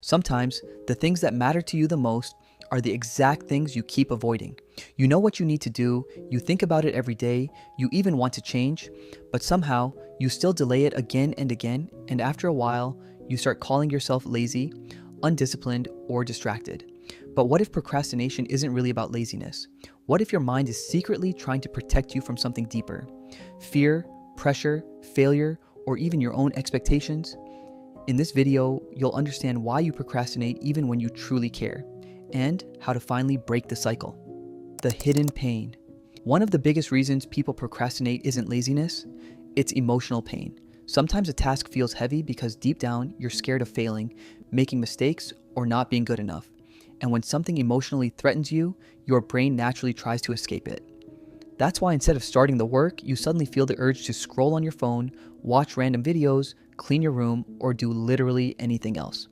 Sometimes, the things that matter to you the most are the exact things you keep avoiding. You know what you need to do, you think about it every day, you even want to change, but somehow you still delay it again and again, and after a while, you start calling yourself lazy, undisciplined, or distracted. But what if procrastination isn't really about laziness? What if your mind is secretly trying to protect you from something deeper? Fear, pressure, failure, or even your own expectations? In this video, you'll understand why you procrastinate even when you truly care, and how to finally break the cycle. The hidden pain. One of the biggest reasons people procrastinate isn't laziness, it's emotional pain. Sometimes a task feels heavy because deep down you're scared of failing, making mistakes, or not being good enough. And when something emotionally threatens you, your brain naturally tries to escape it. That's why instead of starting the work, you suddenly feel the urge to scroll on your phone, watch random videos, clean your room, or do literally anything else.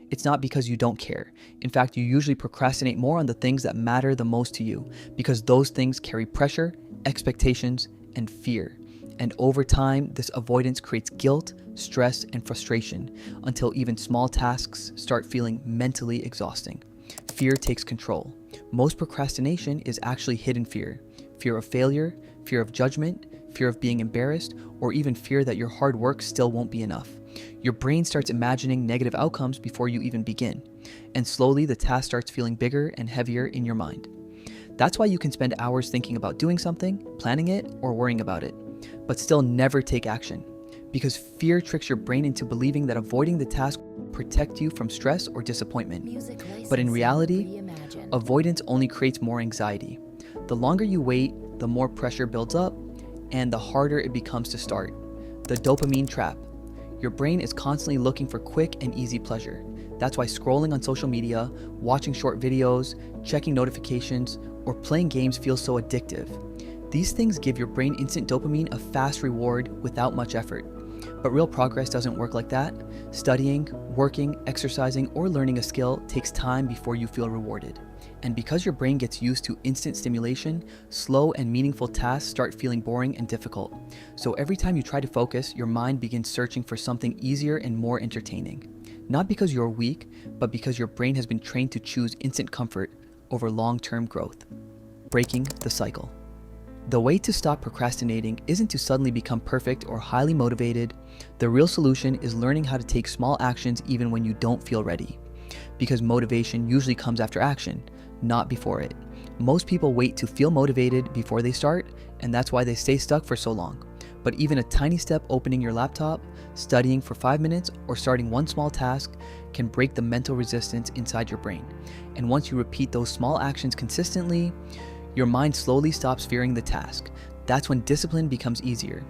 It's not because you don't care. In fact, you usually procrastinate more on the things that matter the most to you, because those things carry pressure, expectations, and fear. And over time, this avoidance creates guilt, stress, and frustration, until even small tasks start feeling mentally exhausting. Fear takes control. Most procrastination is actually hidden fear. Fear of failure, fear of judgment, fear of being embarrassed, or even fear that your hard work still won't be enough. Your brain starts imagining negative outcomes before you even begin, and slowly the task starts feeling bigger and heavier in your mind. That's why you can spend hours thinking about doing something, planning it, or worrying about it, but still never take action, because fear tricks your brain into believing that avoiding the task will protect you from stress or disappointment. But in reality, avoidance only creates more anxiety. The longer you wait, the more pressure builds up, and the harder it becomes to start. The dopamine trap. Your brain is constantly looking for quick and easy pleasure. That's why scrolling on social media, watching short videos, checking notifications, or playing games feels so addictive. These things give your brain instant dopamine, a fast reward without much effort. But real progress doesn't work like that. Studying, working, exercising, or learning a skill takes time before you feel rewarded. And because your brain gets used to instant stimulation, slow and meaningful tasks start feeling boring and difficult. So every time you try to focus, your mind begins searching for something easier and more entertaining. Not because you're weak, but because your brain has been trained to choose instant comfort over long-term growth. Breaking the cycle. The way to stop procrastinating isn't to suddenly become perfect or highly motivated. The real solution is learning how to take small actions even when you don't feel ready. Because motivation usually comes after action, not before it. Most people wait to feel motivated before they start, and that's why they stay stuck for so long. But even a tiny step, opening your laptop, studying for 5 minutes, or starting one small task can break the mental resistance inside your brain. And once you repeat those small actions consistently, your mind slowly stops fearing the task. That's when discipline becomes easier,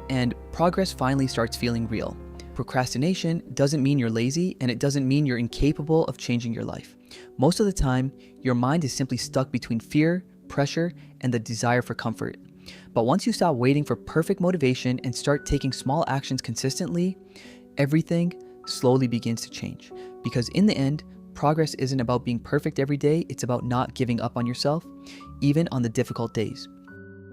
and progress finally starts feeling real. Procrastination doesn't mean you're lazy, and it doesn't mean you're incapable of changing your life. Most of the time, your mind is simply stuck between fear, pressure, and the desire for comfort. But once you stop waiting for perfect motivation and start taking small actions consistently, everything slowly begins to change. Because in the end, progress isn't about being perfect every day, it's about not giving up on yourself, even on the difficult days.